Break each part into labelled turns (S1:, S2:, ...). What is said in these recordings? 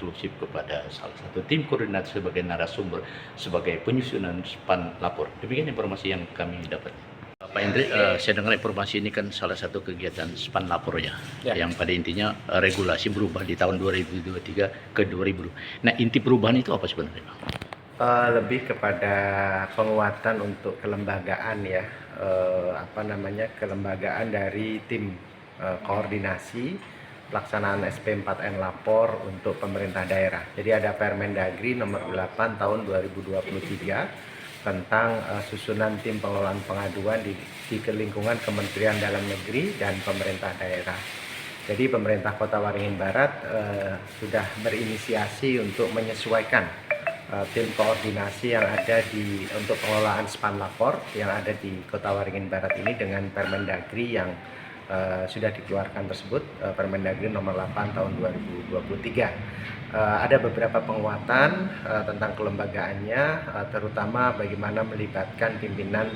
S1: eksklusif kepada salah satu tim koordinasi sebagai narasumber sebagai penyusunan span lapor. Demikian informasi yang kami dapat. Pak Hendri, saya dengar informasi ini kan salah satu kegiatan span lapor ya, yang pada intinya regulasi berubah di tahun 2023 ke 2020. Nah, inti perubahan itu apa sebenarnya, Pak?
S2: Lebih kepada penguatan untuk kelembagaan ya, kelembagaan dari tim koordinasi pelaksanaan SP4N lapor untuk pemerintah daerah. Jadi ada Permendagri nomor 8 tahun 2023 tentang susunan tim pengelolaan pengaduan di lingkungan Kementerian Dalam Negeri dan pemerintah daerah. Jadi pemerintah Kota Waringin Barat sudah berinisiasi untuk menyesuaikan tim koordinasi yang ada untuk pengelolaan span lapor yang ada di Kota Waringin Barat ini dengan Permendagri yang sudah dikeluarkan tersebut, Permendagri nomor 8 tahun 2023. Ada beberapa penguatan tentang kelembagaannya, terutama bagaimana melibatkan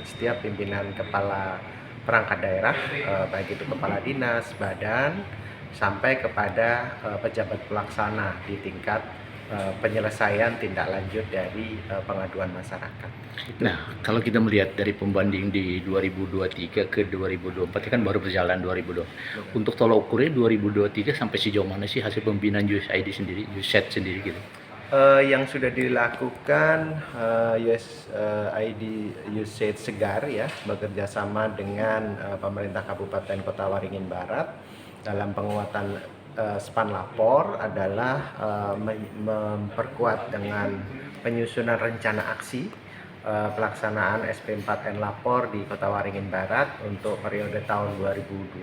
S2: setiap pimpinan kepala perangkat daerah, baik itu kepala dinas, badan, sampai kepada pejabat pelaksana di tingkat penyelesaian tindak lanjut dari pengaduan masyarakat.
S1: Nah, kalau kita melihat dari pembanding di 2023 ke 2024 kan baru berjalan 2020. Untuk tolak ukurnya 2023 sampai sejauh mana sih hasil pembinaan USAID sendiri, USAID sendiri gitu?
S2: Yang sudah dilakukan USAID Segar ya, bekerja sama dengan pemerintah Kabupaten Kota Waringin Barat dalam penguatan span lapor adalah memperkuat dengan penyusunan rencana aksi pelaksanaan SP4N lapor di Kota Waringin Barat untuk periode tahun 2023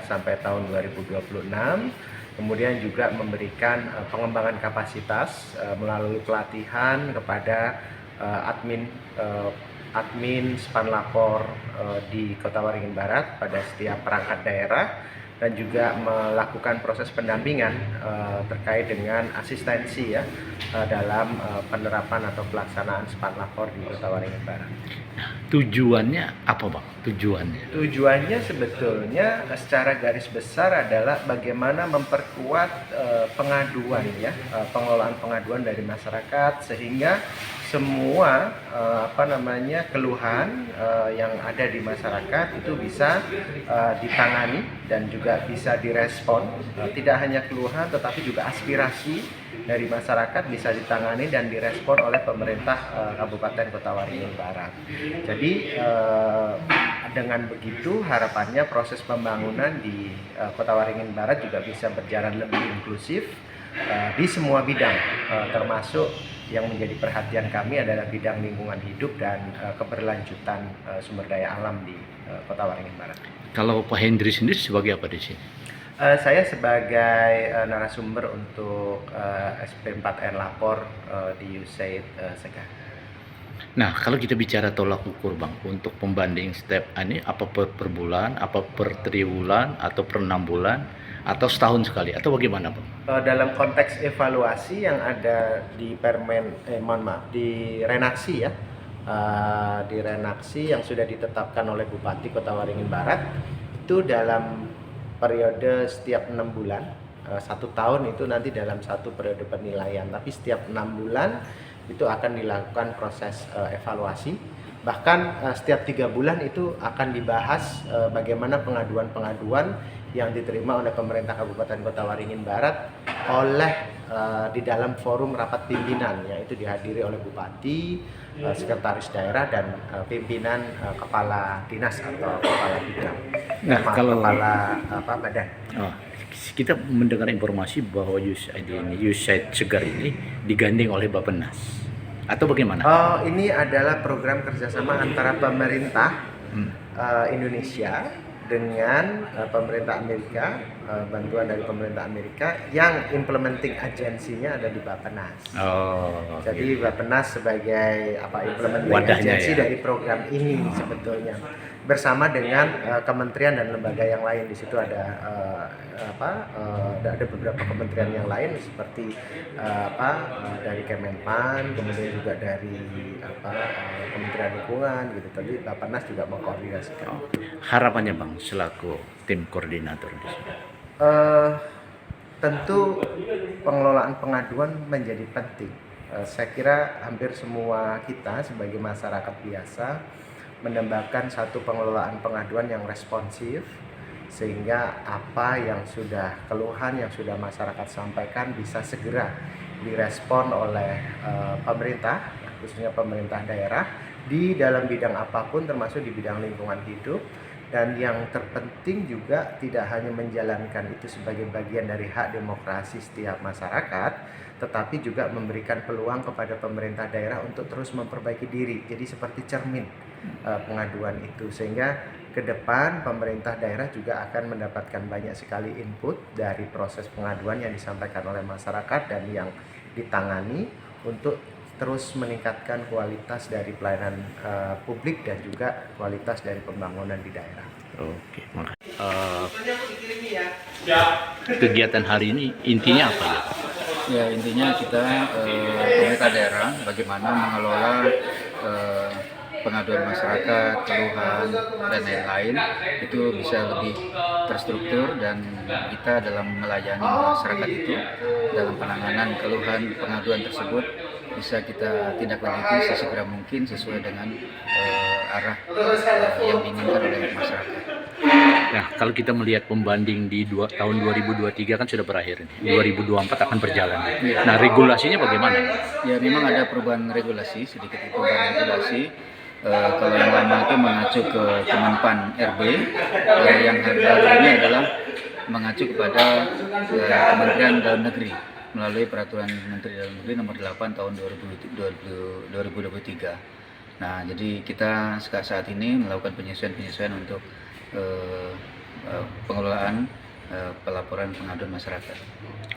S2: sampai tahun 2026. Kemudian juga memberikan pengembangan kapasitas melalui pelatihan kepada admin span lapor di Kota Waringin Barat pada setiap perangkat daerah, dan juga melakukan proses pendampingan terkait dengan asistensi ya dalam penerapan atau pelaksanaan span lapor di Kota Waringin Barat.
S1: Tujuannya apa, Bang? Tujuannya
S2: sebetulnya secara garis besar adalah bagaimana memperkuat pengaduan ya, pengelolaan pengaduan dari masyarakat sehingga semua keluhan yang ada di masyarakat itu bisa ditangani dan juga bisa direspon. Tidak hanya keluhan tetapi juga aspirasi dari masyarakat bisa ditangani dan direspon oleh pemerintah Kabupaten Kota Waringin Barat. Jadi dengan begitu harapannya proses pembangunan di Kota Waringin Barat juga bisa berjalan lebih inklusif di semua bidang, termasuk yang menjadi perhatian kami adalah bidang lingkungan hidup dan keberlanjutan sumber daya alam di Kota Waringin Barat.
S1: Kalau Pak Hendri sendiri sebagai apa di sini?
S2: Saya sebagai narasumber untuk SP4N lapor di USAID Segar.
S1: Nah, kalau kita bicara tolak ukur, Bang, untuk pembanding step ini apa per bulan, apa per triwulan, atau per 6 bulan, atau setahun sekali, atau bagaimana, Bang?
S2: Dalam konteks evaluasi yang ada di di Renaksi ya, di Renaksi yang sudah ditetapkan oleh Bupati Kota Waringin Barat, itu dalam periode setiap 6 bulan, 1 tahun itu nanti dalam satu periode penilaian, tapi setiap 6 bulan itu akan dilakukan proses evaluasi. Bahkan setiap 3 bulan itu akan dibahas bagaimana pengaduan-pengaduan yang diterima oleh pemerintah Kabupaten Kota Waringin Barat di dalam forum rapat pimpinan, yaitu dihadiri oleh Bupati, Sekretaris Daerah, dan pimpinan kepala dinas atau kepala bidang.
S1: Nah, kalau
S2: kepala badan.
S1: Kita mendengar informasi bahwa USAID Segar ini digandeng oleh Bappenas, atau bagaimana?
S2: Ini adalah program kerjasama antara pemerintah Indonesia dengan pemerintah Amerika, bantuan dari pemerintah Amerika yang implementing agensinya ada di Bappenas. Jadi Bappenas sebagai implementing agensi dari program ini sebetulnya, bersama dengan kementerian dan lembaga yang lain. Di situ ada beberapa kementerian yang lain seperti dari Kemenpan, kemudian juga dari Kementerian Lingkungan gitu. Tadi Bappenas juga mengkoordinasikan.
S1: Harapannya, Bang, selaku tim koordinator di sini?
S2: Tentu pengelolaan pengaduan menjadi penting. Saya kira hampir semua kita sebagai masyarakat biasa mendambakan satu pengelolaan pengaduan yang responsif, sehingga apa yang sudah keluhan yang sudah masyarakat sampaikan bisa segera direspon oleh pemerintah, khususnya pemerintah daerah di dalam bidang apapun, termasuk di bidang lingkungan hidup. Dan yang terpenting juga tidak hanya menjalankan itu sebagai bagian dari hak demokrasi setiap masyarakat, tetapi juga memberikan peluang kepada pemerintah daerah untuk terus memperbaiki diri. Jadi seperti cermin pengaduan itu, sehingga ke depan pemerintah daerah juga akan mendapatkan banyak sekali input dari proses pengaduan yang disampaikan oleh masyarakat dan yang ditangani untuk terus meningkatkan kualitas dari pelayanan publik dan juga kualitas dari pembangunan di daerah.
S1: Oke, makasih. Kegiatan hari ini intinya apa ya?
S3: Ya, intinya kita pemerintah daerah bagaimana mengelola pengaduan masyarakat, keluhan, dan lain-lain itu bisa lebih terstruktur, dan kita dalam melayani masyarakat itu dalam penanganan keluhan pengaduan tersebut bisa kita tindak lanjuti sesegera mungkin sesuai dengan arah yang diinginkan oleh masyarakat.
S1: Nah, kalau kita melihat pembanding di tahun 2023 kan sudah berakhir ini. 2024 akan berjalan. Nah, regulasinya bagaimana?
S3: Ya, memang ada perubahan regulasi, sedikit perubahan regulasi. Kalau yang lama itu mengacu ke Kemenpan RB, yang baru ini adalah mengacu kepada Kementerian Dalam Negeri melalui Peraturan Menteri Dalam Negeri Nomor 8 Tahun 2023. Nah, jadi kita saat ini melakukan penyesuaian untuk pengelolaan pelaporan pengaduan masyarakat.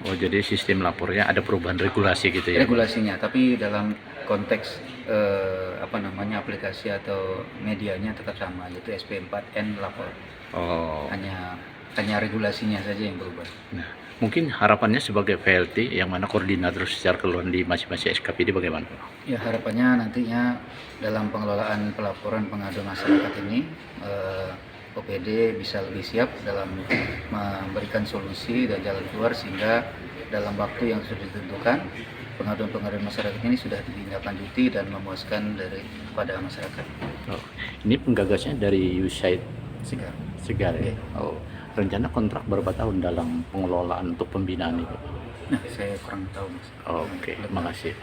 S1: Oh, jadi sistem lapornya ada perubahan regulasi gitu ya?
S3: Regulasinya, tapi dalam konteks aplikasi atau medianya tetap sama, yaitu SP4N lapor.
S1: Oh.
S3: Hanya regulasinya saja yang berubah.
S1: Nah, mungkin harapannya sebagai VLT yang mana koordinator secara keseluruhan di masing-masing SKPD bagaimana?
S3: Ya, harapannya nantinya dalam pengelolaan pelaporan pengaduan masyarakat ini OPD bisa lebih siap dalam memberikan solusi dan jalan keluar, sehingga dalam waktu yang sudah ditentukan pengaduan-pengaduan masyarakat ini sudah ditindaklanjuti dan memuaskan kepada masyarakat.
S1: Oh, ini penggagasnya dari USAID
S3: Segar.
S1: ya? Oh, rencana kontrak berapa tahun dalam pengelolaan untuk pembinaan itu?
S3: Nah, saya kurang tahu, Mas.
S1: Oke, terima kasih.